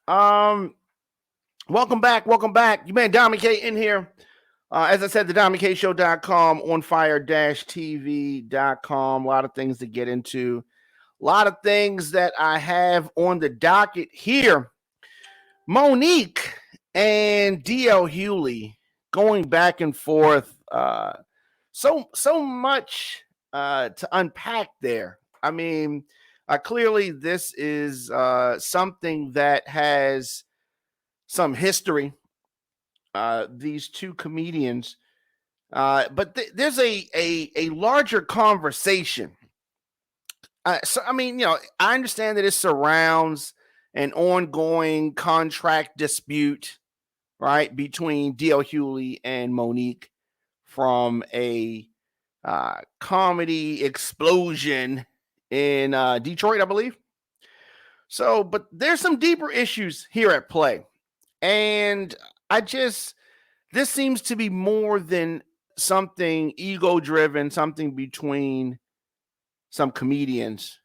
Um, welcome back. Welcome back. You man, Dominic K in here. As I said, the DominiCShow.com, onfire-tv.com. A lot of things to get into. A lot of things that I have on the docket here. Mo'Nique and D.L. Hughley going back and forth. So much to unpack there. I mean, clearly this is something that has some history. These two comedians, but there's a larger conversation. So I mean, I understand that it surrounds an ongoing contract dispute, right, between D.L. Hughley and Mo'Nique from a comedy explosion in Detroit, I believe. So, but there's some deeper issues here at play. And this seems to be more than something ego driven, something between some comedians.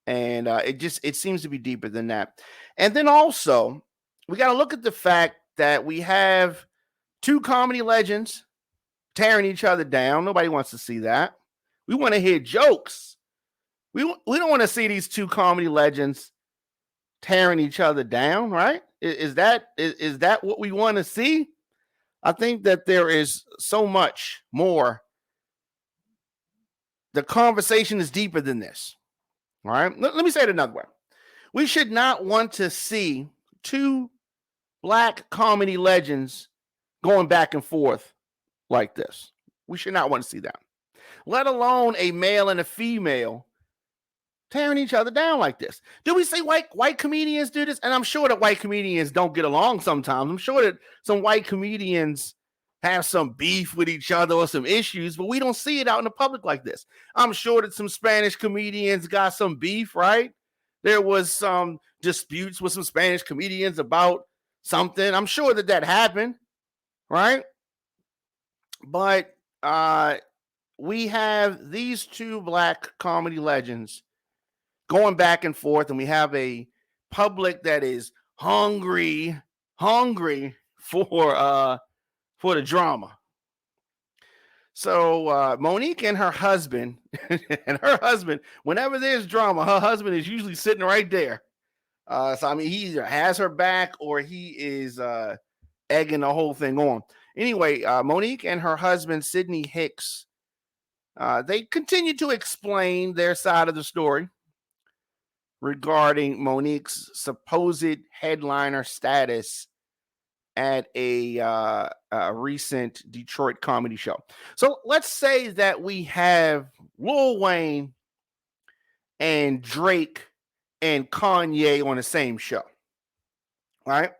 And it seems to be deeper than that. And then also, we got to look at the fact that we have two comedy legends tearing each other down. Nobody wants to see that. We want to hear jokes. We don't want to see these two comedy legends tearing each other down, right? Is that what we want to see? I think that there is so much more. The conversation is deeper than this. All right. Let me say it another way. We should not want to see two black comedy legends going back and forth like this. We should not want to see that. Let alone a male and a female tearing each other down like this. Do we see white comedians do this? And I'm sure that white comedians don't get along sometimes. I'm sure that some white comedians have some beef with each other or some issues, but we don't see it out in the public like this. I'm sure that some Spanish comedians got some beef, right? There was some disputes with some Spanish comedians about something. I'm sure that happened, right? But we have these two black comedy legends going back and forth, and we have a public that is hungry for the drama. So Mo'Nique and her husband, whenever there's drama, her husband is usually sitting right there. So I mean, he either has her back or he is egging the whole thing on. Anyway, Mo'Nique and her husband, Sidney Hicks, they continue to explain their side of the story regarding Mo'Nique's supposed headliner status at a recent Detroit comedy show. So let's say that we have Lil Wayne and Drake and Kanye on the same show. All right?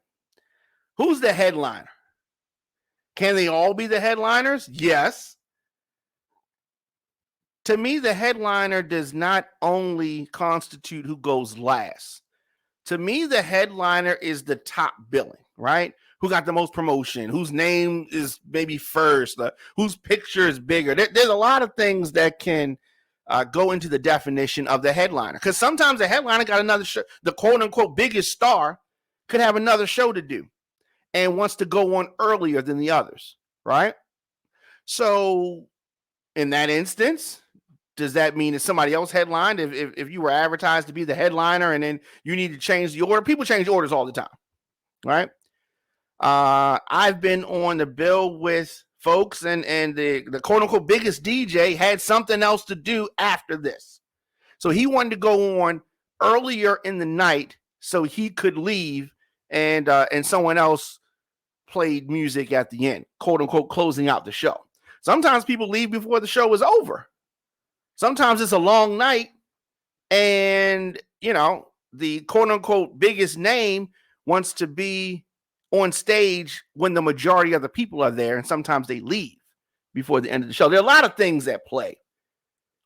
Who's the headliner? Can they all be the headliners? Yes. To me, the headliner does not only constitute who goes last. To me, the headliner is the top billing, right? Who got the most promotion, whose name is maybe first, whose picture is bigger. There's a lot of things that can go into the definition of the headliner. Because sometimes the headliner got another show. The quote-unquote biggest star could have another show to do and wants to go on earlier than the others, right? So in that instance, does that mean that somebody else headlined? If you were advertised to be the headliner and then you need to change the order, people change orders all the time, right? I've been on the bill with folks and the quote unquote biggest DJ had something else to do after this. So he wanted to go on earlier in the night so he could leave and someone else played music at the end, quote unquote, closing out the show. Sometimes people leave before the show is over. Sometimes it's a long night and, the quote unquote biggest name wants to be on stage when the majority of the people are there. And sometimes they leave before the end of the show. There are a lot of things at play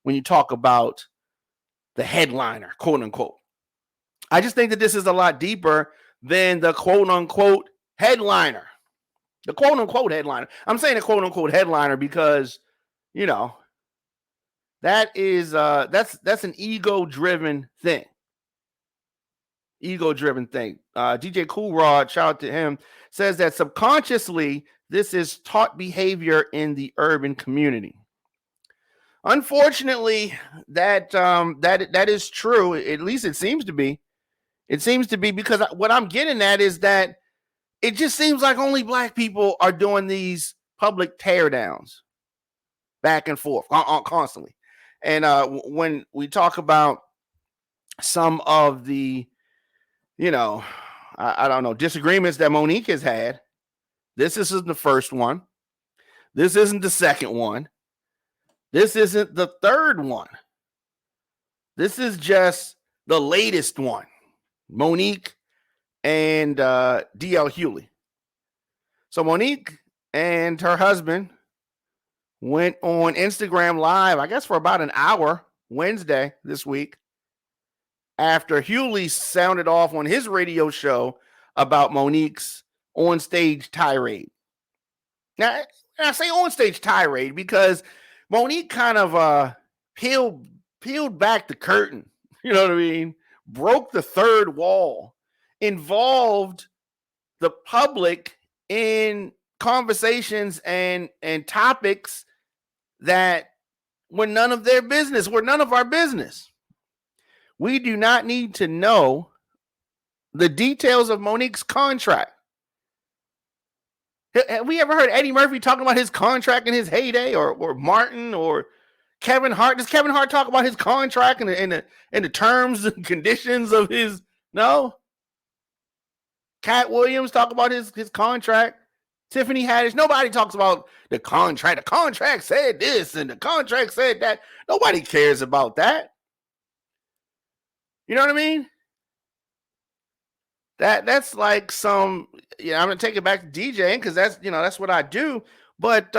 when you talk about the headliner, quote unquote. I just think that this is a lot deeper than the quote unquote headliner. The quote unquote headliner. I'm saying the quote unquote headliner because, that is that's an ego-driven thing. ego-driven thing. DJ Cool Rod, shout out to him, says that subconsciously this is taught behavior in the urban community. Unfortunately, that is true. At least it seems to be. It seems to be, because what I'm getting at is that it just seems like only black people are doing these public teardowns back and forth constantly. And when we talk about some of the, I don't know, disagreements that Mo'Nique has had, this isn't the first one. This isn't the second one. This isn't the third one. This is just the latest one. Mo'Nique and D.L. Hughley. So Mo'Nique and her husband went on Instagram Live, I guess for about an hour, Wednesday this week, after Hughley sounded off on his radio show about Mo'Nique's on-stage tirade. Now, I say on-stage tirade because Mo'Nique kind of peeled back the curtain, you know what I mean? Broke the third wall, involved the public in conversations and topics that were none of their business, were none of our business. We do not need to know the details of Mo'Nique's contract. Have we ever heard Eddie Murphy talking about his contract in his heyday, or Martin, or Kevin Hart? Does Kevin Hart talk about his contract and the terms and conditions of his? No. Cat Williams talk about his contract. Tiffany Haddish. Nobody talks about the contract. The contract said this and the contract said that. Nobody cares about that. You know what I mean? That's like some, I'm gonna take it back to DJing because that's what I do. But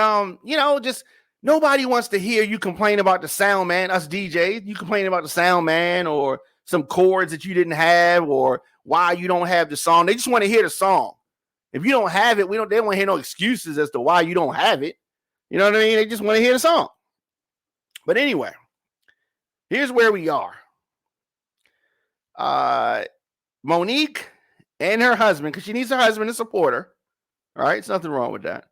just nobody wants to hear you complain about the sound man, us DJs. You complain about the sound man or some chords that you didn't have or why you don't have the song. They just want to hear the song. If you don't have it, they don't want to hear no excuses as to why you don't have it. You know what I mean? They just want to hear the song. But anyway, here's where we are. Mo'Nique and her husband, because she needs her husband to support her. All right, there's nothing wrong with that.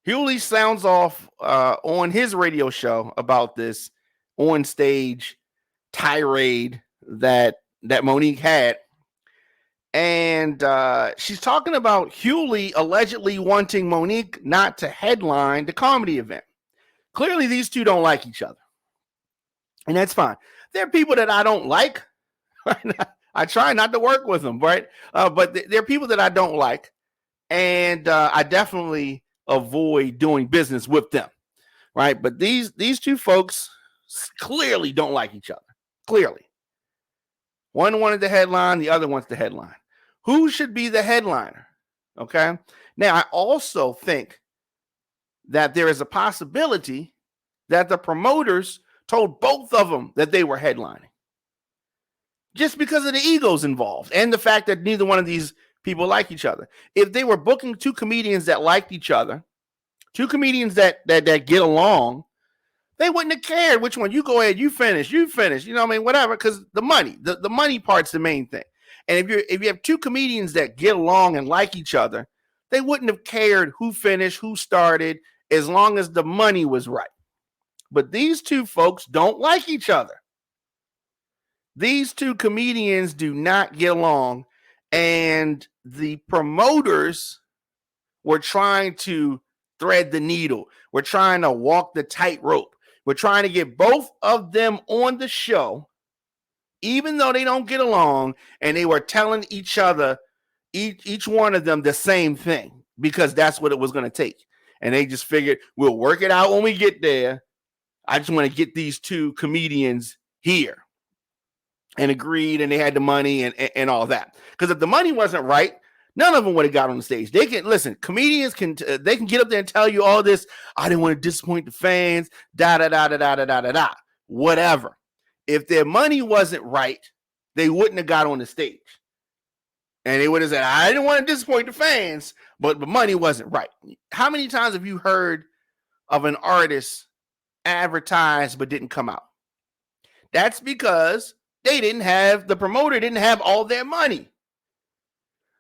Hughley sounds off on his radio show about this on-stage tirade that Mo'Nique had. And she's talking about Hughley allegedly wanting Mo'Nique not to headline the comedy event. Clearly, these two don't like each other. And that's fine. There are people that I don't like. I try not to work with them, right? But there are people that I don't like. And I definitely avoid doing business with them, right? But these two folks clearly don't like each other. Clearly. One wanted the headline, the other wants the headline. Who should be the headliner? Okay. Now, I also think that there is a possibility that the promoters told both of them that they were headlining just because of the egos involved and the fact that neither one of these people like each other. If they were booking two comedians that liked each other, two comedians that get along, they wouldn't have cared which one. You go ahead, you finish, you know what I mean? Whatever, because the money part's the main thing. And if you have two comedians that get along and like each other, they wouldn't have cared who finished, who started, as long as the money was right. But these two folks don't like each other. These two comedians do not get along, and the promoters were trying to thread the needle. We're trying to walk the tightrope. We're trying to get both of them on the show, even though they don't get along, and they were telling each other, each one of them, the same thing, because that's what it was going to take. And they just figured, we'll work it out when we get there. I just want to get these two comedians here. And agreed, and they had the money and all that. Because if the money wasn't right, none of them would have got on the stage. They can listen. Comedians can get up there and tell you all this. I didn't want to disappoint the fans. Whatever. If their money wasn't right, they wouldn't have got on the stage. And they would have said, I didn't want to disappoint the fans, but the money wasn't right. How many times have you heard of an artist advertised but didn't come out? That's because the promoter didn't have all their money.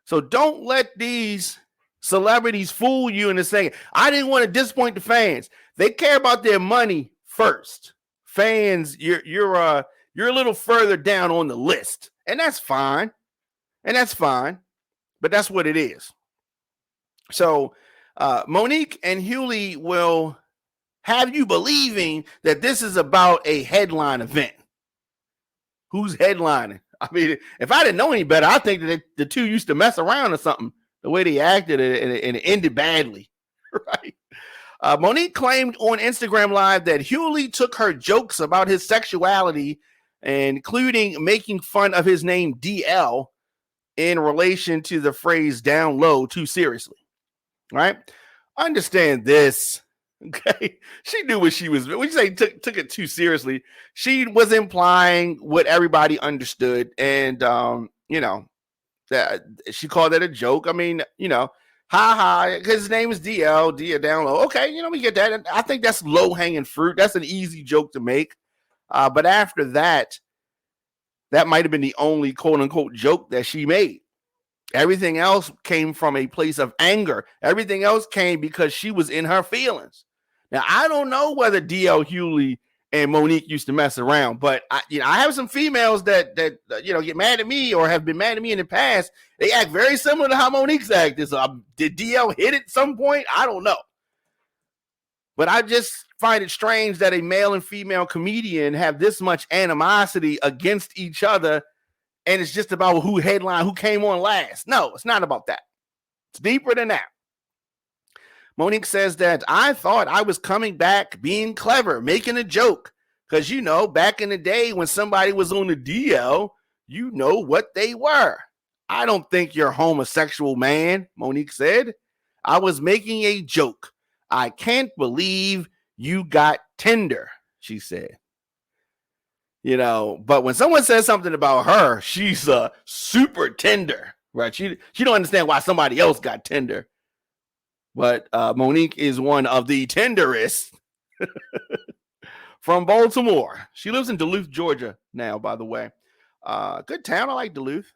So don't let these celebrities fool you into saying, I didn't want to disappoint the fans. They care about their money first. Fans, you're a little further down on the list, and that's fine. But that's what it is. So Mo'Nique and Hughley will have you believing that this is about a headline event. Who's headlining? I mean, if I didn't know any better, I think that the two used to mess around or something, the way they acted, and it ended badly, right? Mo'Nique claimed on Instagram Live that Hughley took her jokes about his sexuality, including making fun of his name DL, in relation to the phrase down low, too seriously, right? Understand this. Okay, she knew what she was. When you say took it too seriously, she was implying what everybody understood, and that she called that a joke. I mean, ha ha, because his name is DL, down low. Okay, we get that. And I think that's low hanging fruit. That's an easy joke to make. But after that, that might have been the only quote unquote joke that she made. Everything else came from a place of anger. Everything else came because she was in her feelings. Now, I don't know whether D.L. Hughley and Mo'Nique used to mess around, but I have some females that get mad at me or have been mad at me in the past. They act very similar to how Mo'Nique's acted. So did D.L. hit at some point? I don't know. But I just find it strange that a male and female comedian have this much animosity against each other, and it's just about who came on last. No, it's not about that. It's deeper than that. Mo'Nique says that I thought I was coming back being clever, making a joke. Because, back in the day when somebody was on the DL, you know what they were. I don't think you're homosexual, man, Mo'Nique said. I was making a joke. I can't believe you got Tinder, she said. But when someone says something about her, she's super tender, right? She don't understand why somebody else got Tinder. But Mo'Nique is one of the tenderest from Baltimore. She lives in Duluth, Georgia now, by the way. Good town. I like Duluth.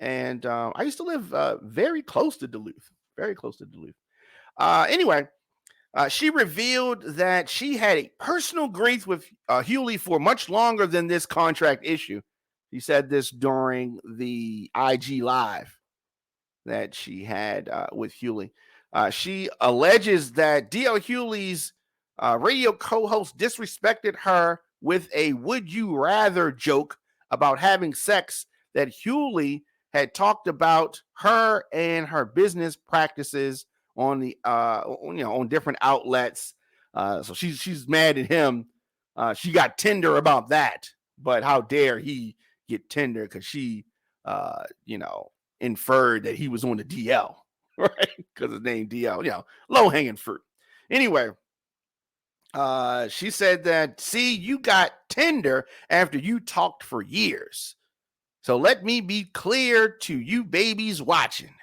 And I used to live very close to Duluth. Anyway, she revealed that she had a personal grief with Hughley for much longer than this contract issue. She said this during the IG Live that she had with Hughley. She alleges that D.L. Hughley's radio co-host disrespected her with a would you rather joke about having sex that Hughley had talked about her and her business practices on the on different outlets. So she's mad at him. She got Tinder about that, but how dare he get Tinder because she inferred that he was on the DL. Right, because his name DL, low hanging fruit. Anyway, she said that, see, you got Tinder after you talked for years. So let me be clear to you babies watching.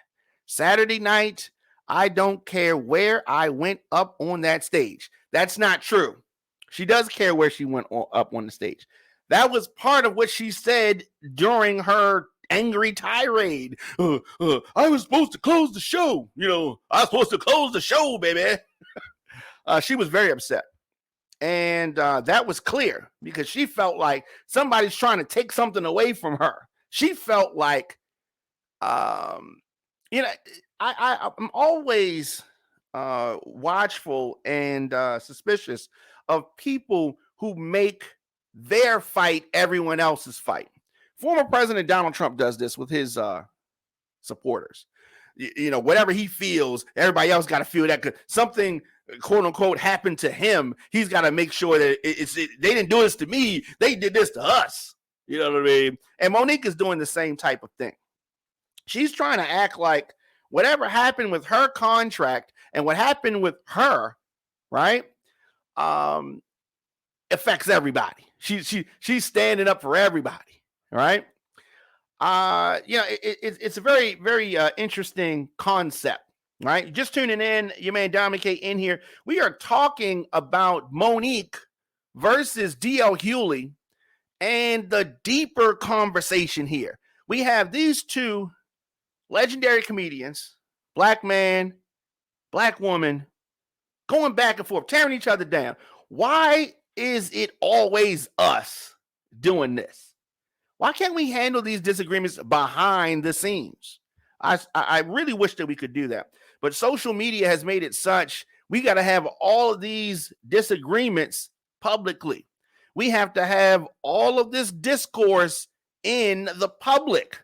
Saturday night, I don't care where I went up on that stage. That's not true. She does care where she went up on the stage. That was part of what she said during her angry tirade. I was supposed to close the show. I was supposed to close the show, baby. She was very upset. And that was clear because she felt like somebody's trying to take something away from her. She felt like, I'm always watchful and suspicious of people who make their fight everyone else's fight. Former President Donald Trump does this with his supporters. Whatever he feels, everybody else got to feel that something, quote unquote, happened to him. He's got to make sure that they didn't do this to me. They did this to us. You know what I mean? And Mo'Nique is doing the same type of thing. She's trying to act like whatever happened with her contract and what happened with her, right, affects everybody. She's standing up for everybody. Right. It's a very, very interesting concept. Right. Just tuning in. Your man Dominic K in here. We are talking about Mo'Nique versus D.L. Hughley and the deeper conversation here. We have these two legendary comedians, black man, black woman, going back and forth, tearing each other down. Why is it always us doing this? Why can't we handle these disagreements behind the scenes? I really wish that we could do that. But social media has made it such we got to have all of these disagreements publicly. We have to have all of this discourse in the public.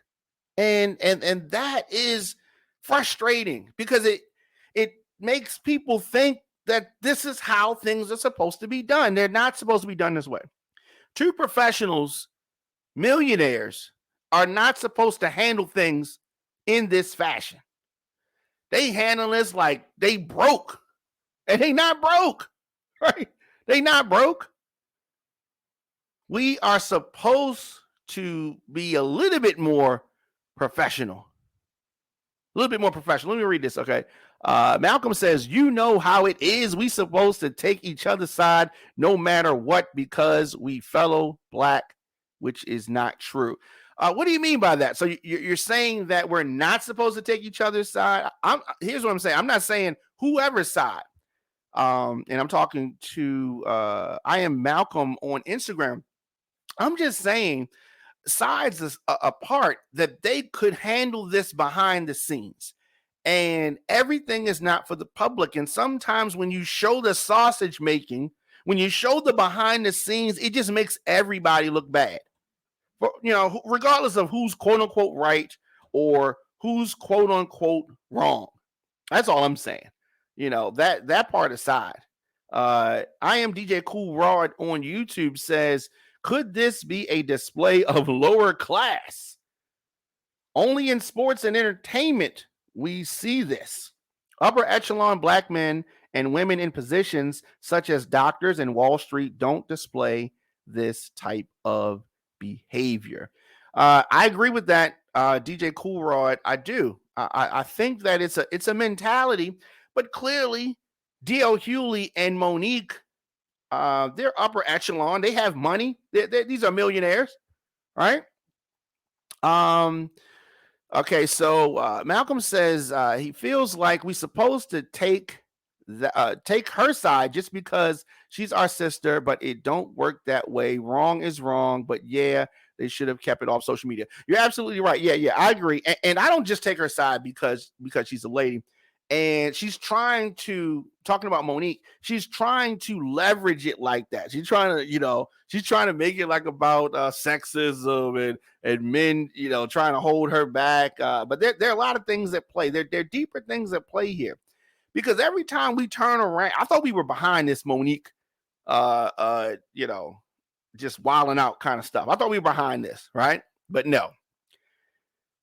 And that is frustrating because it makes people think that this is how things are supposed to be done. They're not supposed to be done this way. Two professionals, millionaires, are not supposed to handle things in this fashion. They handle this like they broke, and they not broke, right? They not broke. We are supposed to be a little bit more professional. A little bit more professional. Let me read this, okay? Malcolm says, you know how it is. We supposed to take each other's side no matter what because we fellow black, which is not true. What do you mean by that? So you're saying that we're not supposed to take each other's side? Here's what I'm saying. I'm not saying whoever's side. And I'm talking to I am Malcolm on Instagram. I'm just saying sides apart that they could handle this behind the scenes. And everything is not for the public. And sometimes when you show the sausage making, when you show the behind the scenes, it just makes everybody look bad. For, regardless of who's quote unquote right or who's quote unquote wrong. That's all I'm saying. That part aside. I am DJ Cool Rod on YouTube says, could this be a display of lower class? Only in sports and entertainment we see this. Upper echelon black men and women in positions such as doctors and Wall Street don't display this type of behavior. I agree with that, DJ Cool Rod. I do. I think that it's a mentality, but clearly D.L. Hughley and Mo'Nique, they're upper echelon. They have money. These are millionaires, right? Okay, so Malcolm says he feels like we're supposed to take her side just because she's our sister, but it don't work that way. Wrong is wrong, but yeah, they should have kept it off social media. You're absolutely right. Yeah, I agree. And I don't just take her side because she's a lady. And she's talking about Mo'Nique, she's trying to leverage it like that. She's trying to make it like about sexism and men, trying to hold her back. But there are a lot of things at play. There are deeper things at play here. Because every time we turn around, I thought we were behind this Mo'Nique, just wilding out kind of stuff. I thought we were behind this, right? But no.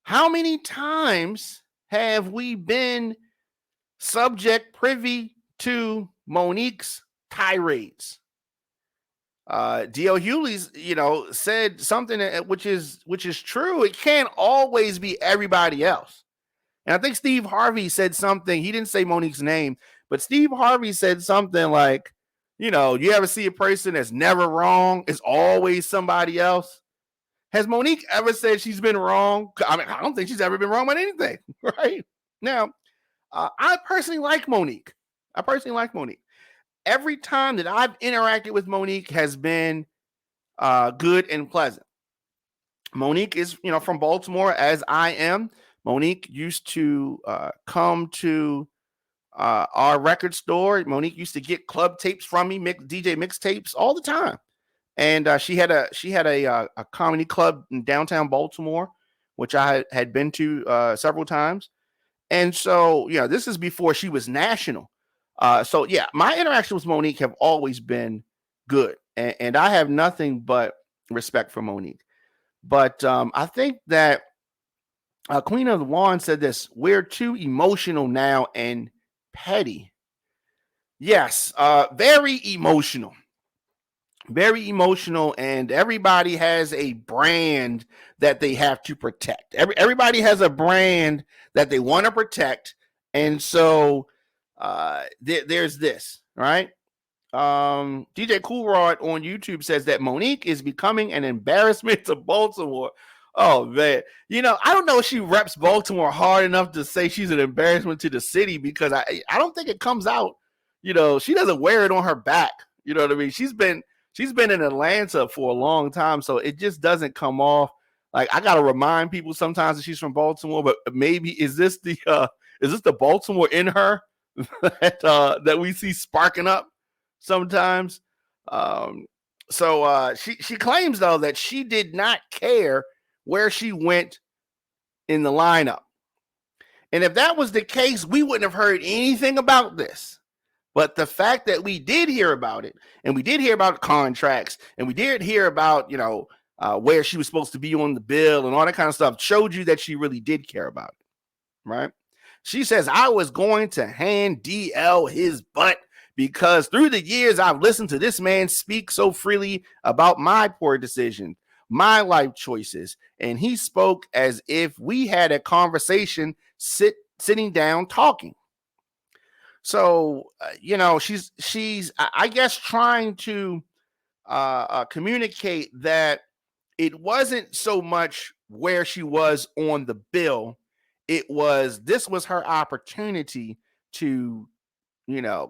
How many times have we been privy to Mo'Nique's tirades? D.L. Hughley's, said something which is true. It can't always be everybody else. And I think Steve Harvey said something. He didn't say Mo'Nique's name, but Steve Harvey said something like, you ever see a person that's never wrong? It's always somebody else. Has Mo'Nique ever said she's been wrong? I mean, I don't think she's ever been wrong about anything, right? Now, I personally like Mo'Nique. Every time that I've interacted with Mo'Nique has been good and pleasant. Mo'Nique is, from Baltimore, as I am. Mo'Nique used to come to our record store. Mo'Nique used to get club tapes from me, DJ mixtapes all the time. And she had a comedy club in downtown Baltimore, which I had been to several times. And so, this is before she was national. So yeah, my interaction with Mo'Nique have always been good. And I have nothing but respect for Mo'Nique. But I think that Queen of the Lawn said this: we're too emotional now and petty. Yes, very emotional. Very emotional, and everybody has a brand that they have to protect. Everybody has a brand that they want to protect. And so there's this, right? DJ Coolrod on YouTube says that Mo'Nique is becoming an embarrassment to Baltimore. Oh man, I don't know if she reps Baltimore hard enough to say she's an embarrassment to the city, because I don't think it comes out. She doesn't wear it on her back. You know what I mean? She's been in Atlanta for a long time, so it just doesn't come off. Like, I gotta remind people sometimes that she's from Baltimore, but maybe is this the Baltimore in her that we see sparking up sometimes? So she claims though that she did not care where she went in the lineup. And if that was the case, we wouldn't have heard anything about this. But the fact that we did hear about it, and we did hear about contracts, and we did hear about, where she was supposed to be on the bill and all that kind of stuff, showed you that she really did care about it, right? She says, I was going to hand DL his butt because through the years, I've listened to this man speak so freely about my poor decisions, my life choices. And he spoke as if we had a conversation sitting down talking. So, she's, I guess, trying to communicate that it wasn't so much where she was on the bill. This was her opportunity to,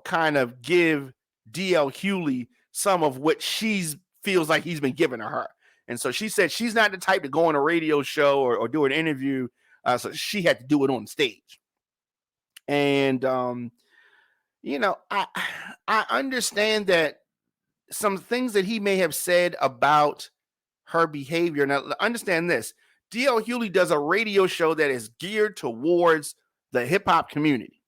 kind of give D.L. Hughley some of what she feels like he's been giving to her. And so she said she's not the type to go on a radio show or do an interview. So she had to do it on stage. And, I understand that some things that he may have said about her behavior. Now, understand this. D.L. Hughley does a radio show that is geared towards the hip hop community.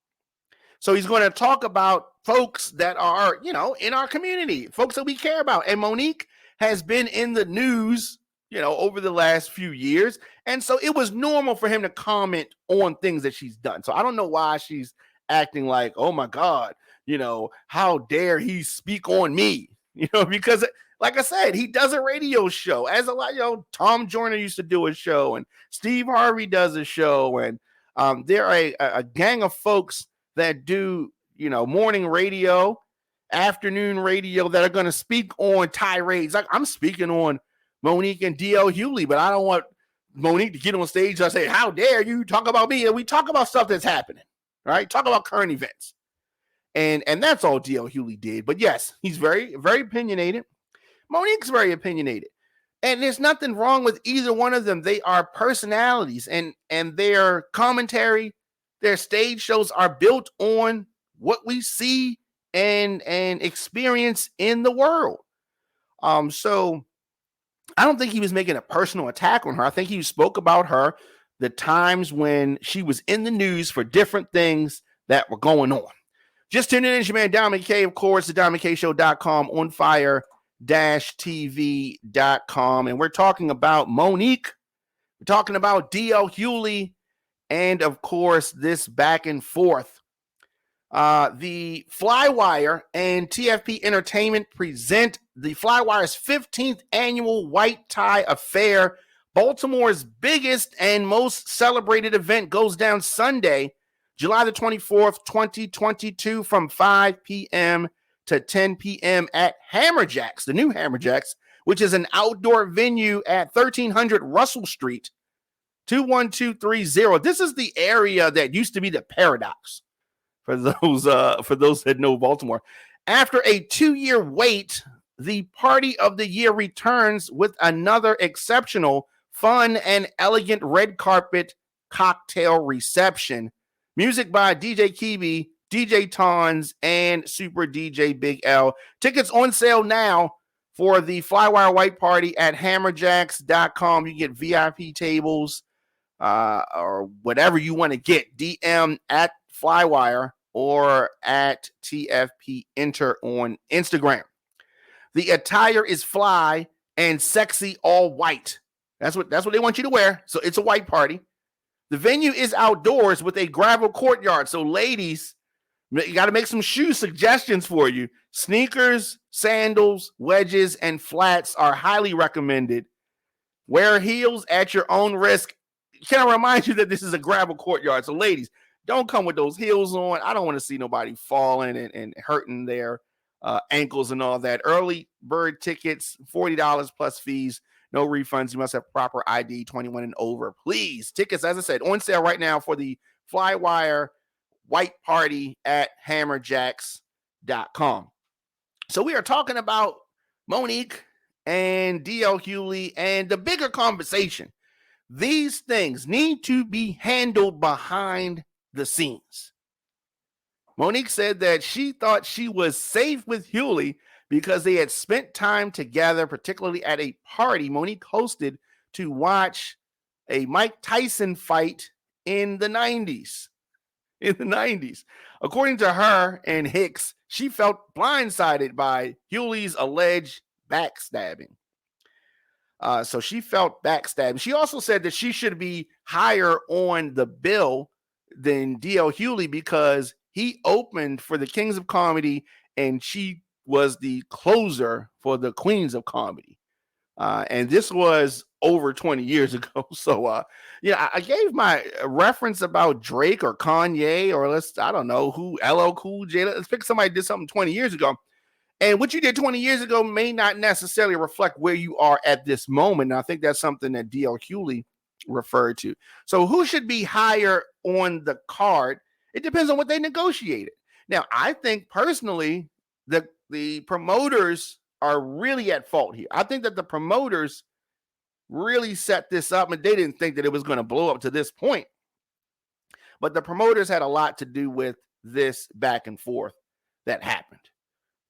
So he's going to talk about folks that are, in our community, folks that we care about. And Mo'Nique has been in the news, over the last few years. And so it was normal for him to comment on things that she's done. So I don't know why she's acting like, oh my God, how dare he speak on me, because like I said, he does a radio show, as a lot, Tom Joyner used to do a show, and Steve Harvey does a show. And there are a gang of folks that do, morning radio, afternoon radio, that are going to speak on tirades. Like, I'm speaking on Mo'Nique and D.L. Hughley, but I don't want Mo'Nique to get on stage and say, how dare you talk about me? And we talk about stuff that's happening, right? Talk about current events. And that's all D.L. Hughley did. But yes, he's very, very opinionated. Mo'Nique's very opinionated. And there's nothing wrong with either one of them. They are personalities, and their commentary, their stage shows are built on what we see and experience in the world. So I don't think he was making a personal attack on her. I think he spoke about her, the times when she was in the news for different things that were going on. Just tuning in, it's your man, Dom K, of course, the DomKShow.com, on fire-tv.com. And we're talking about Mo'Nique. We're talking about D.L. Hughley, and, of course, this back and forth. The Flywire and TFP Entertainment present the Flywire's 15th annual White Tie Affair. Baltimore's biggest and most celebrated event goes down Sunday, July the 24th, 2022, from 5 p.m. to 10 p.m. at Hammerjacks, the new Hammerjacks, which is an outdoor venue at 1300 Russell Street, 21230. This is the area that used to be the Paradox, for those that know Baltimore. After a 2-year wait, the party of the year returns with another exceptional, fun, and elegant red carpet cocktail reception. Music by DJ Kibi, DJ Tons, and Super DJ Big L. Tickets on sale now for the Flywire White Party at hammerjacks.com. You get VIP tables or whatever you want to get. DM at Flywire or at TFP Enter on Instagram. The attire is fly and sexy, all white. That's what they want you to wear. So it's a white party. The venue is outdoors with a gravel courtyard. So ladies, you got to make some shoe suggestions for you. Sneakers, sandals, wedges, and flats are highly recommended. Wear heels at your own risk. Can I remind you that this is a gravel courtyard? So ladies, don't come with those heels on. I don't want to see nobody falling and hurting their ankles and all that. Early bird tickets, $40 plus fees. No refunds. You must have proper ID, 21 and over. Please. Tickets, as I said, on sale right now for the Flywire White Party at hammerjacks.com. So we are talking about Mo'Nique and D.L. Hughley and the bigger conversation. These things need to be handled behind the scenes. Mo'Nique said that she thought she was safe with Hughley because they had spent time together, particularly at a party Mo'Nique hosted to watch a Mike Tyson fight in the 90s. According to her and Hicks, she felt blindsided by Hughley's alleged backstabbing. So she felt backstabbed. She also said that she should be higher on the bill than D.L. Hughley because he opened for the Kings of Comedy and she was the closer for the Queens of Comedy. And this was over 20 years ago. So, I gave my reference about Drake or Kanye or I don't know who, LL Cool J. Let's pick somebody who did something 20 years ago. And what you did 20 years ago may not necessarily reflect where you are at this moment. And I think that's something that D.L. Hughley referred to. So who should be higher on the card? It depends on what they negotiated. Now, I think personally, the promoters are really at fault here. I think that the promoters really set this up and they didn't think that it was going to blow up to this point. But the promoters had a lot to do with this back and forth that happened.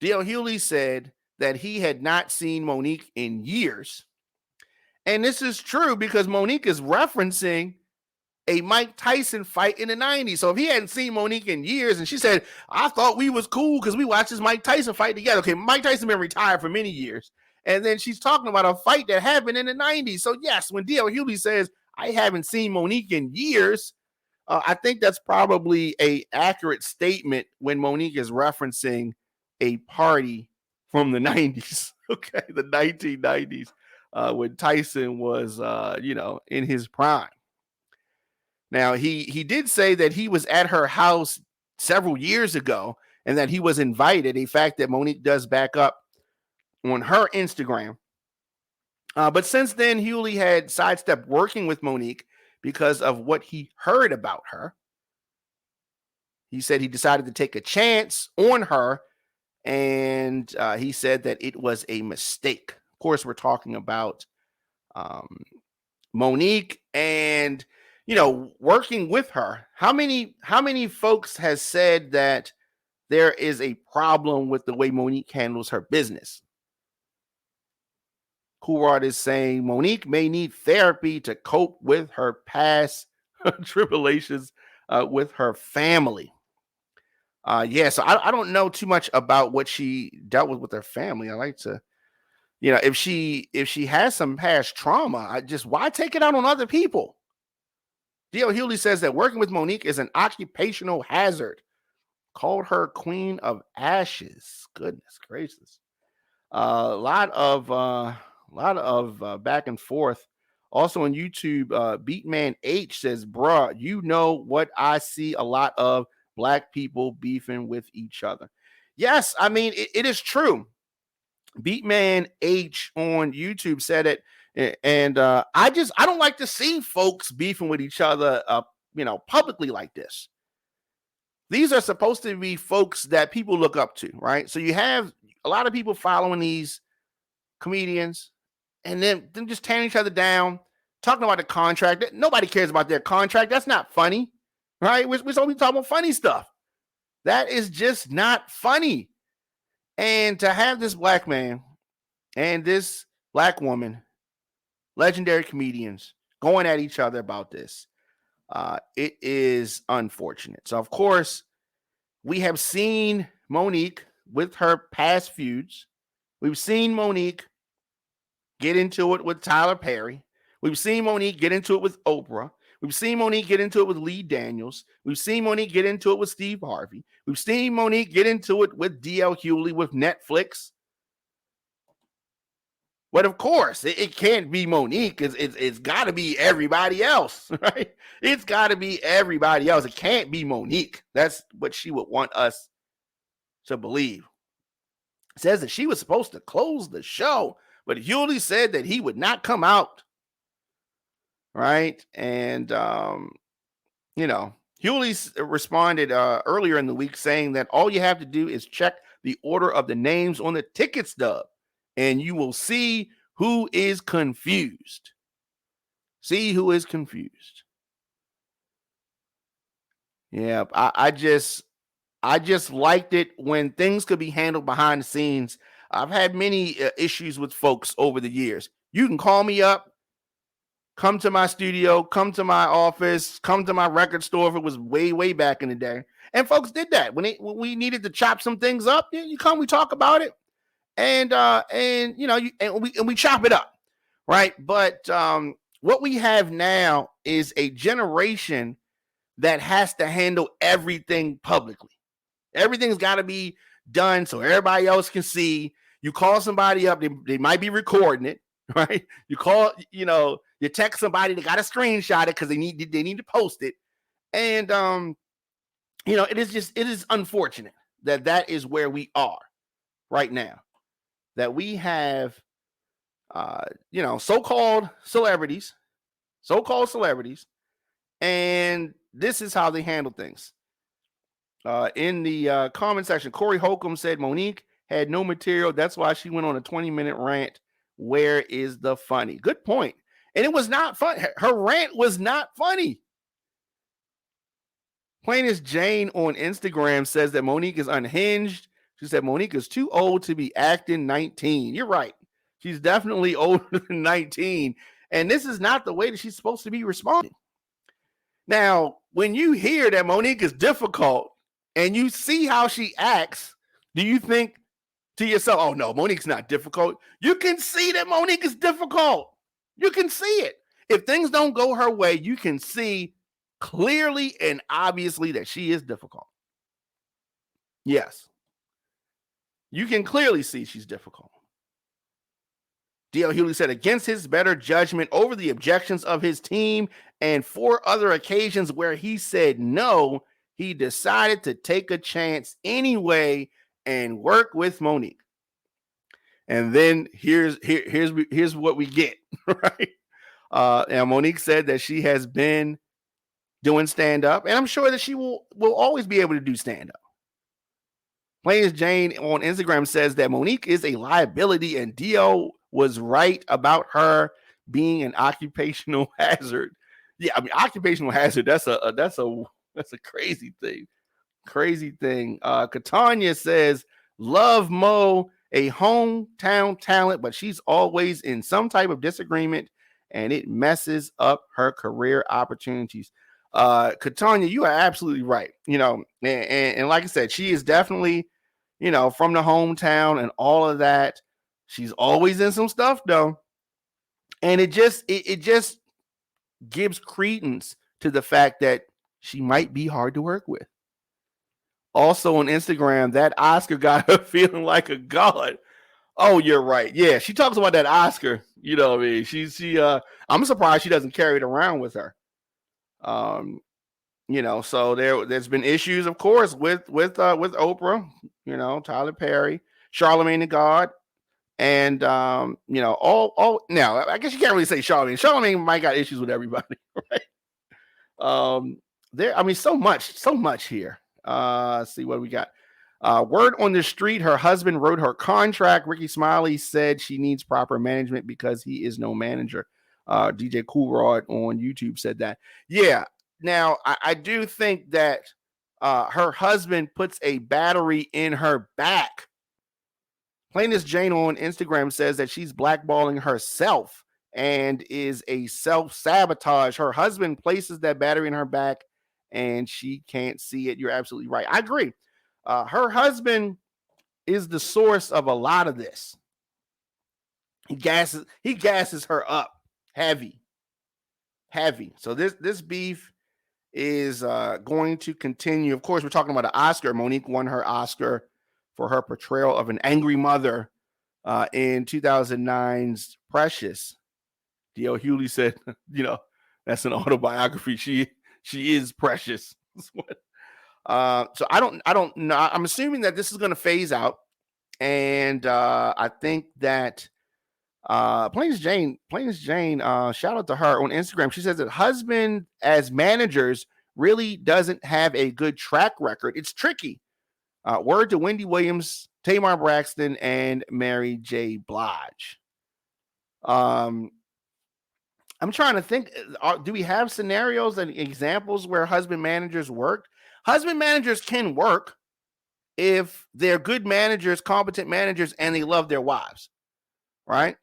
D.L. Hughley said that he had not seen Mo'Nique in years. And this is true because Mo'Nique is referencing a Mike Tyson fight in the 90s. So if he hadn't seen Mo'Nique in years and she said, I thought we was cool because we watched this Mike Tyson fight together. Okay, Mike Tyson been retired for many years. And then she's talking about a fight that happened in the 90s. So yes, when D.L. Hughley says, I haven't seen Mo'Nique in years, I think that's probably an accurate statement when Mo'Nique is referencing a party from the 90s, okay, the 1990s, when Tyson was, in his prime. Now, he did say that he was at her house several years ago and that he was invited, a fact that Mo'Nique does back up on her Instagram. But since then, Hughley had sidestepped working with Mo'Nique because of what he heard about her. He said he decided to take a chance on her, and he said that it was a mistake. Of course, we're talking about Mo'Nique and, working with her. How many folks has said that there is a problem with the way Mo'Nique handles her business? Coolrod is saying Mo'Nique may need therapy to cope with her past tribulations with her family. So I don't know too much about what she dealt with her family. I like to, if she has some past trauma, why take it out on other people? D.L. Hughley says that working with Mo'Nique is an occupational hazard. Called her Queen of Ashes. Goodness gracious. A lot of back and forth. Also on YouTube, Beatman H says, bruh, you know what I see a lot of Black people beefing with each other. Yes, I mean, it is true. Beatman H on YouTube said it. And I don't like to see folks beefing with each other, publicly like this. These are supposed to be folks that people look up to, right? So you have a lot of people following these comedians and then them just tearing each other down, talking about the contract. Nobody cares about their contract. That's not funny, right? We're supposed to be talking about funny stuff. That is just not funny. And to have this Black man and this Black woman, legendary comedians, going at each other about this, it is unfortunate. So, of course, we have seen Mo'Nique with her past feuds. We've seen Mo'Nique get into it with Tyler Perry. We've seen Mo'Nique get into it with Oprah. We've seen Mo'Nique get into it with Lee Daniels. We've seen Mo'Nique get into it with Steve Harvey. We've seen Mo'Nique get into it with D.L. Hughley, with Netflix. But of course, it can't be Mo'Nique. It's got to be everybody else, right? It's got to be everybody else. It can't be Mo'Nique. That's what she would want us to believe. says that she was supposed to close the show, but Hughley said that he would not come out. Right. And, Hughley responded earlier in the week saying that all you have to do is check the order of the names on the ticket stub and you will see who is confused. See who is confused. Yeah, I just liked it when things could be handled behind the scenes. I've had many issues with folks over the years. You can call me up, come to my studio, come to my office, come to my record store if it was way, way back in the day. And folks did that. When we needed to chop some things up, you come, we talk about it. And we chop it up. Right. But what we have now is a generation that has to handle everything publicly. Everything's got to be done so everybody else can see. You call somebody up, they might be recording it, right? You call, you text somebody, they got to screenshot it because they need to post it. And it is unfortunate that is where we are right now. That we have so-called celebrities, and this is how they handle things. In the comment section, Corey Holcomb said Mo'Nique had no material. That's why she went on a 20-minute rant. Where is the funny? Good point. And it was not fun. Her rant was not funny. Plain as Jane on Instagram says that Mo'Nique is unhinged. She said Mo'Nique is too old to be acting 19. You're right. She's definitely older than 19. And this is not the way that she's supposed to be responding. Now, when you hear that Mo'Nique is difficult and you see how she acts, do you think to yourself, oh no, Mo'Nique's not difficult? You can see that Mo'Nique is difficult. You can see it. If things don't go her way, you can see clearly and obviously that she is difficult. Yes. You can clearly see she's difficult. D.L. Hughley said, against his better judgment over the objections of his team and 4 other occasions where he said no, he decided to take a chance anyway and work with Mo'Nique. And then here's what we get, right? And Mo'Nique said that she has been doing stand-up, and I'm sure that she will always be able to do stand-up. Plain as Jane on Instagram says that Mo'Nique is a liability, and D.L. was right about her being an occupational hazard. Yeah, I mean, occupational hazard, that's a crazy thing. Crazy thing. Katanya says, love Mo, a hometown talent, but she's always in some type of disagreement and it messes up her career opportunities. Katanya, you are absolutely right. And like I said, she is definitely, from the hometown and all of that. She's always in some stuff though. And it just gives credence to the fact that she might be hard to work with. Also on Instagram, that Oscar got her feeling like a god. Oh, you're right. Yeah, she talks about that Oscar. You know what I mean? She I'm surprised she doesn't carry it around with her. So there's been issues, of course, with Oprah, Tyler Perry, Charlamagne the God, and all now I guess you can't really say Charlamagne. Charlamagne might got issues with everybody, right? So much here. See what we got. Word on the street, her husband wrote her contract. Ricky Smiley said she needs proper management because he is no manager. DJ Cool Rod on YouTube said that. Yeah. Now, I do think that her husband puts a battery in her back. Plain as Jane on Instagram says that she's blackballing herself and is a self-sabotage. Her husband places that battery in her back and she can't see it. You're absolutely right. I agree. Her husband is the source of a lot of this. He gasses her up heavy. So this beef is going to continue. Of course, we're talking about an Oscar. Mo'Nique won her Oscar for her portrayal of an angry mother in 2009's Precious. D.L. Hughley said, that's an autobiography. She is precious. So I don't know. I'm assuming that this is going to phase out And I think that Plains Jane, shout out to her on Instagram. She says that husband as managers really doesn't have a good track record. It's tricky. Word to Wendy Williams, Tamar Braxton, and Mary J. Blige. I'm trying to think. Do we have scenarios and examples where husband managers worked? Husband managers can work if they're good managers, competent managers, and they love their wives, right?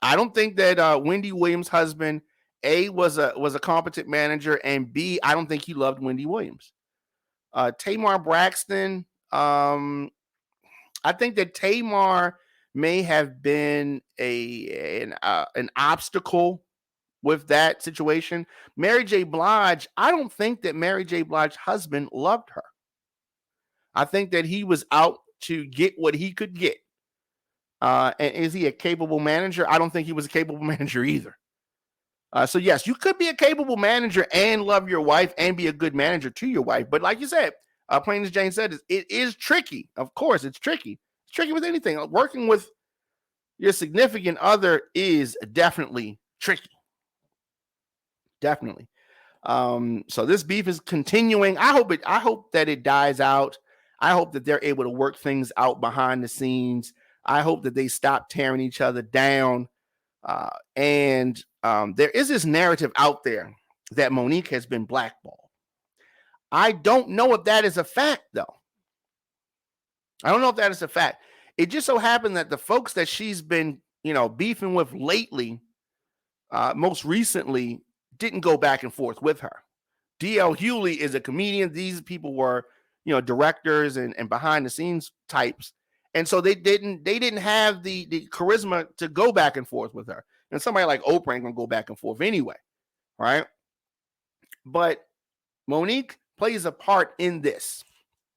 I don't think that Wendy Williams' husband, A, was a competent manager, and B, I don't think he loved Wendy Williams. Tamar Braxton, I think that Tamar may have been an obstacle with that situation. Mary J. Blige, I don't think that Mary J. Blige's husband loved her. I think that he was out to get what he could get. And is he a capable manager? I don't think he was a capable manager either. So yes, you could be a capable manager and love your wife and be a good manager to your wife. But like you said, plain as Jane said, it is tricky. Of course, it's tricky. It's tricky with anything. Working with your significant other is definitely tricky. Definitely. So this beef is continuing. I hope that it dies out. I hope that they're able to work things out behind the scenes. I hope that they stop tearing each other down. And there is this narrative out there that Mo'Nique has been blackballed. I don't know if that is a fact, though. I don't know if that is a fact. It just so happened that the folks that she's been, beefing with lately, most recently, didn't go back and forth with her. D.L. Hughley is a comedian. These people were, directors and behind the scenes types. And so they didn't have the charisma to go back and forth with her. And somebody like Oprah ain't gonna go back and forth anyway, right? But Mo'Nique plays a part in this.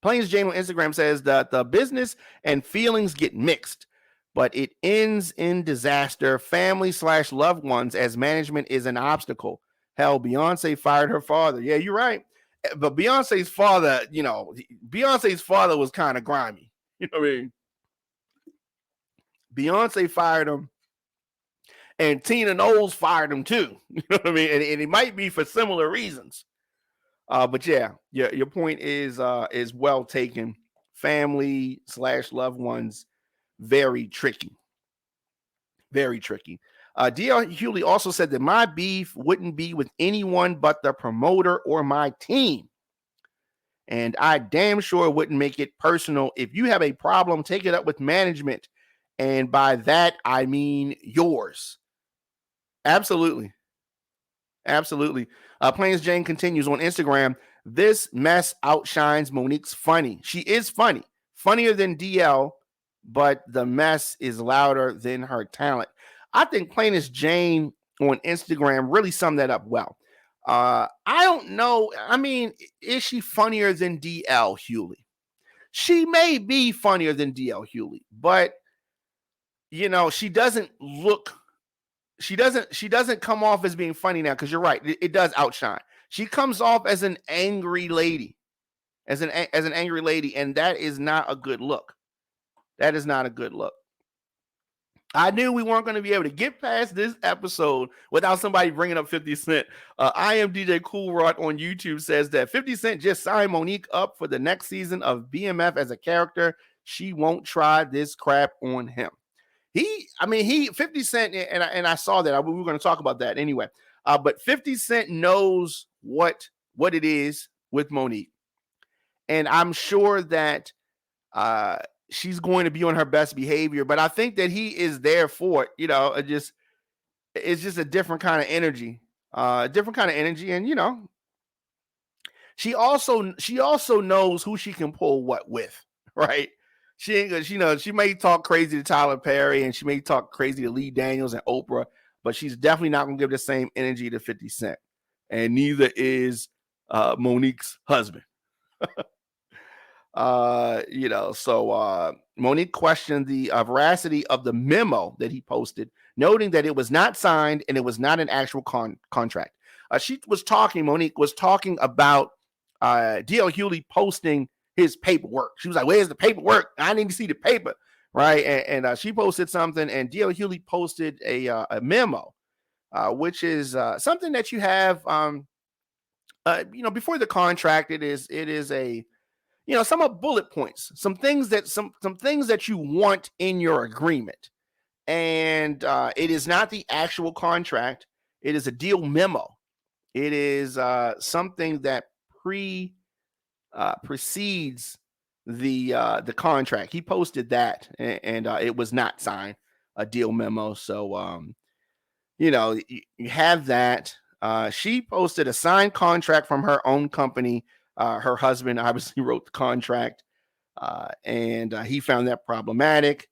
Plains Jane on Instagram says that the business and feelings get mixed, but it ends in disaster. Family/loved ones as management is an obstacle. Hell, Beyonce fired her father. Yeah, you're right. But Beyonce's father, was kind of grimy. You know what I mean? Beyonce fired him, and Tina Knowles fired him too. You know what I mean? And it might be for similar reasons. But yeah, your point is well taken. Family/loved ones, very tricky. Very tricky. D.L. Hughley also said that my beef wouldn't be with anyone but the promoter or my team. And I damn sure wouldn't make it personal. If you have a problem, take it up with management. And by that, I mean yours. Absolutely. Absolutely. Plains Jane continues on Instagram. This mess outshines Mo'Nique's funny. She is funny. Funnier than DL, but the mess is louder than her talent. I think Plains Jane on Instagram really summed that up well. I don't know. I mean, is she funnier than D.L. Hughley? She may be funnier than D.L. Hughley, but she doesn't come off as being funny now, because you're right. It does outshine. She comes off as an angry lady, as an angry lady, and that is not a good look. That is not a good look. I knew we weren't going to be able to get past this episode without somebody bringing up 50 Cent. I am DJ Cool Rod on YouTube says that 50 Cent just signed Mo'Nique up for the next season of BMF as a character. She won't try this crap on him. 50 Cent, and I saw that. We were going to talk about that anyway. But 50 Cent knows what it is with Mo'Nique. And I'm sure that she's going to be on her best behavior, but I think that he is there for it. It's just a different kind of energy, and she also knows who she can pull what with, right? She may talk crazy to Tyler Perry and she may talk crazy to Lee Daniels and Oprah, but she's definitely not going to give the same energy to 50 Cent, and neither is Mo'Nique's husband. Mo'Nique questioned the veracity of the memo that he posted, noting that it was not signed and it was not an actual contract. Mo'Nique was talking about D.L. Hughley posting his paperwork. She was like, "Where's the paperwork? I need to see the paper." right? And she posted something, and D.L. Hughley posted a memo, which is something that you have, before the contract. It is a, some of bullet points, some things that you want in your agreement, and it is not the actual contract. It is a deal memo. It is something that precedes the contract. He posted that, and it was not signed, a deal memo. So you have that. She posted a signed contract from her own company. Her husband obviously wrote the contract, and he found that problematic,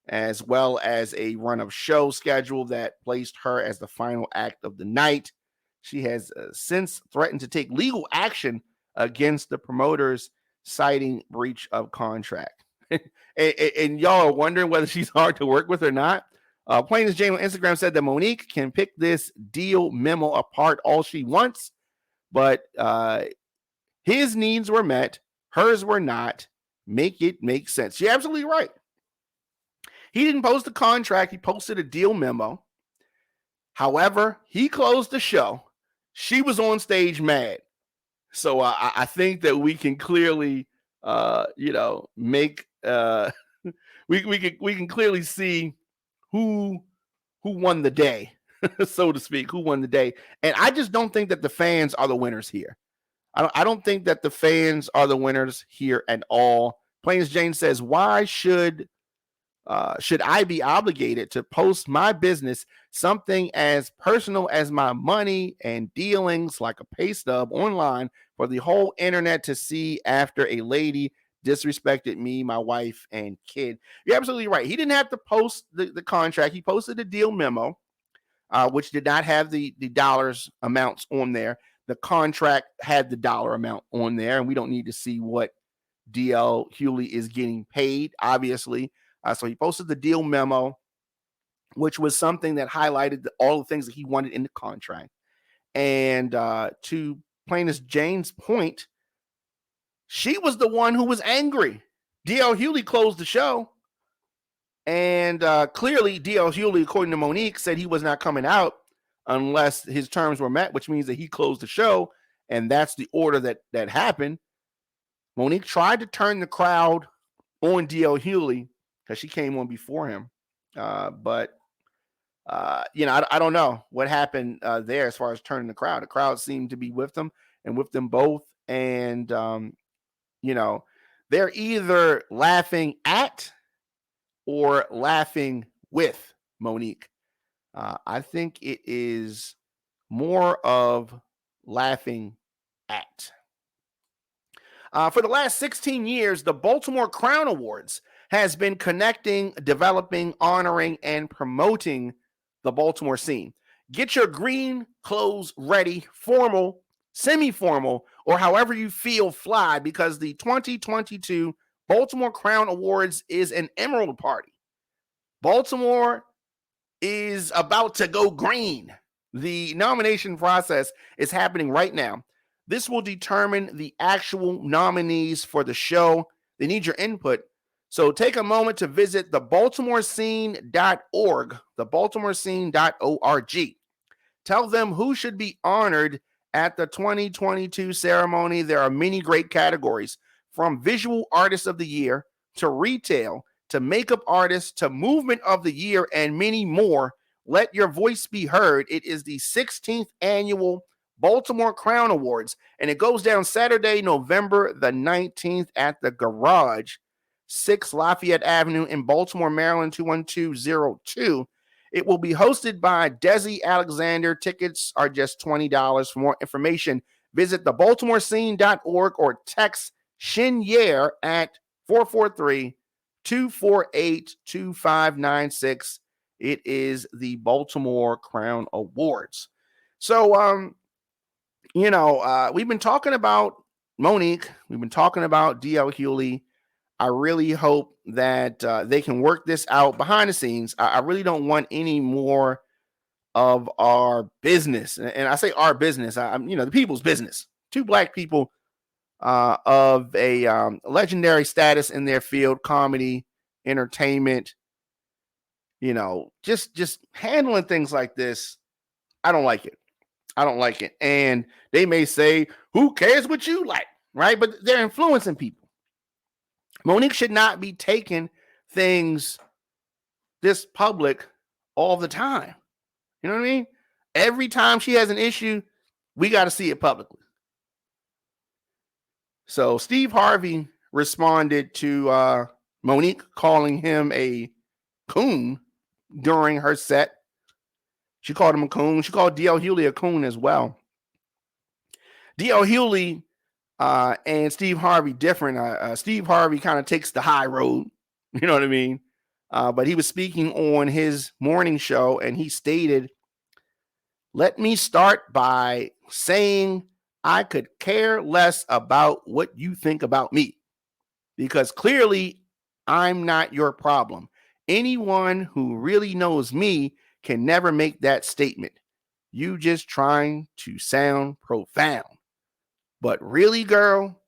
as well as a run of show schedule that placed her as the final act of the night. She has since threatened to take legal action against the promoters, citing breach of contract. and y'all are wondering whether she's hard to work with or not. Plain as Jane on Instagram said that Mo'Nique can pick this deal memo apart all she wants, but his needs were met, hers were not. Make it make sense. You're absolutely right. He didn't post the contract. He posted a deal memo. However, he closed the show. She was on stage mad. So I think that we can clearly, make we can clearly see who won the day, so to speak, who won the day. And I just don't think that the fans are the winners here. I don't think that the fans are the winners here at all. Plain as Jane says, why should I be obligated to post my business, something as personal as my money and dealings, like a pay stub, online for the whole internet to see after a lady disrespected me, my wife, and kid? You're absolutely right. He didn't have to post the contract. He posted a deal memo, which did not have the dollars amounts on there. The contract had the dollar amount on there, and we don't need to see what D.L. Hughley is getting paid, obviously. So he posted the deal memo, which was something that highlighted all the things that he wanted in the contract. And to plain as Jane's point, she was the one who was angry. D.L. Hughley closed the show. And clearly, D.L. Hughley, according to Mo'Nique, said he was not coming out unless his terms were met, which means that he closed the show. And that's the order that happened. Mo'Nique tried to turn the crowd on D.L. Hughley because she came on before him. But I don't know what happened there as far as turning the crowd. The crowd seemed to be with them and with them both. And, they're either laughing at or laughing with Mo'Nique. I think it is more of laughing at. For the last 16 years, the Baltimore Crown Awards has been connecting, developing, honoring, and promoting the Baltimore scene. Get your green clothes ready, formal, semi-formal, or however you feel fly, because the 2022 Baltimore Crown Awards is an emerald party. Baltimore is about to go green. The nomination process is happening right now. This will determine the actual nominees for the show. They need your input. So take a moment to visit thebaltimorescene.org, thebaltimorescene.org. Tell them who should be honored at the 2022 ceremony. There are many great categories, from visual artist of the year to retail to makeup artist to movement of the year, and many more. Let your voice be heard. It is the 16th annual Baltimore Crown Awards, and it goes down Saturday, November the 19th at the Garage, 6 Lafayette Avenue in Baltimore, Maryland, 21202. It will be hosted by Desi Alexander. Tickets are just $20. For more information, visit thebaltimorescene.org or text Shinyer at 443-248-2596. It is the Baltimore Crown Awards. So, we've been talking about Mo'Nique. We've been talking about D.L. Hughley. I really hope that they can work this out behind the scenes. I really don't want any more of our business. And I say our business, I'm the people's business. Two black people of a legendary status in their field, comedy, entertainment, just handling things like this. I don't like it. I don't like it. And they may say, who cares what you like, right? But they're influencing people. Mo'Nique should not be taking things this public all the time. You know what I mean? Every time she has an issue, we got to see it publicly. So Steve Harvey responded to Mo'Nique calling him a coon during her set. She called him a coon. She called D.L. Hughley a coon as well. D.L. Hughley and Steve Harvey different. Steve Harvey kind of takes the high road. You know what I mean? But he was speaking on his morning show, and he stated, "Let me start by saying I could care less about what you think about me, because clearly I'm not your problem. Anyone who really knows me can never make that statement. You just trying to sound profound. But really, girl.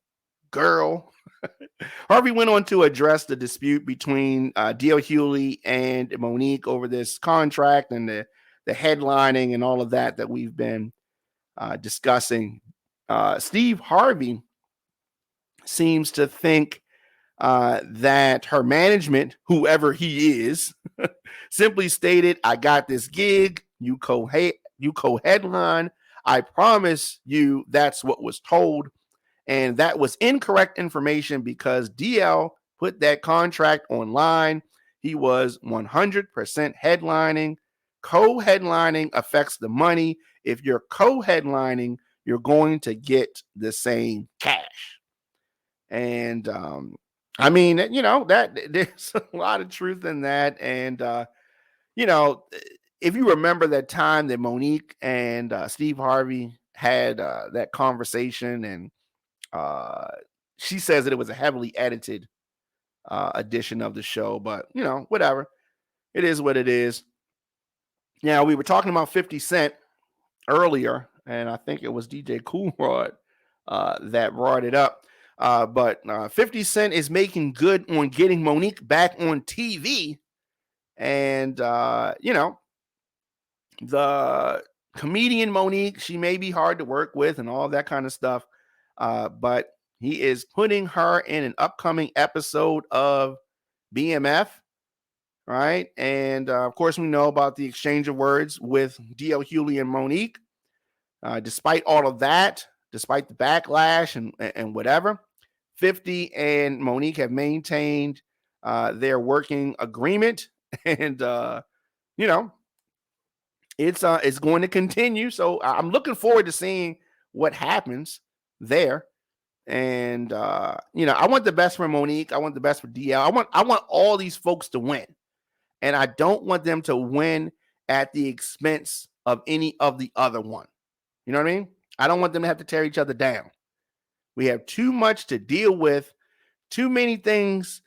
Harvey went on to address the dispute between D.L. Hughley and Mo'Nique over this contract and the headlining and all of that we've been discussing. Steve Harvey seems to think that her management, whoever he is, simply stated, I got this gig, you co-headline, I promise you that's what was told. And that was incorrect information because DL put that contract online. He was 100% headlining. Co-headlining affects the money. If you're co-headlining, you're going to get the same cash. And I mean, that there's a lot of truth in that. And if you remember that time that Mo'Nique and Steve Harvey had that conversation, and she says that it was a heavily edited edition of the show, but whatever. It is what it is. Now, we were talking about 50 Cent earlier, and I think it was DJ Kool Rod that brought it up. But 50 Cent is making good on getting Mo'Nique back on TV. And, the comedian Mo'Nique, she may be hard to work with and all that kind of stuff. But he is putting her in an upcoming episode of BMF, right? And, of course, we know about the exchange of words with D.L. Hughley and Mo'Nique. Despite all of that, despite the backlash and whatever, 50 and Mo'Nique have maintained their working agreement, and it's going to continue. So I'm looking forward to seeing what happens there. And I want the best for Mo'Nique. I want the best for DL. I want all these folks to win, and I don't want them to win at the expense of any of the other one. You know what I mean? I don't want them to have to tear each other down. We have too much to deal with, too many things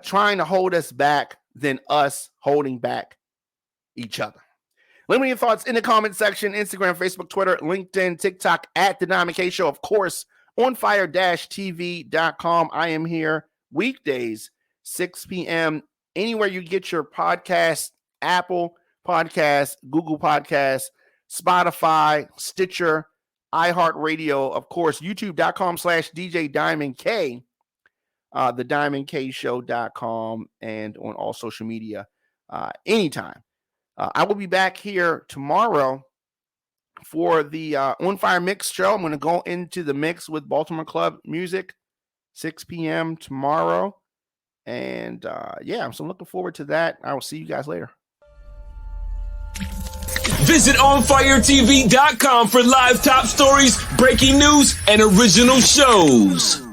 trying to hold us back than us holding back each other. Let me know your thoughts in the comment section. Instagram, Facebook, Twitter, LinkedIn, TikTok at The Diamond K Show. Of course, on fire-tv.com. I am here weekdays, 6 p.m. Anywhere you get your podcast, Apple Podcasts, Google Podcasts, Spotify, Stitcher, iHeartRadio, of course, youtube.com/DJ Diamond K, thediamondkshow.com, and on all social media anytime. I will be back here tomorrow for the On Fire Mix show. I'm going to go into the mix with Baltimore Club Music, 6 p.m. tomorrow. And so I'm looking forward to that. I will see you guys later. Visit OnFireTV.com for live top stories, breaking news, and original shows.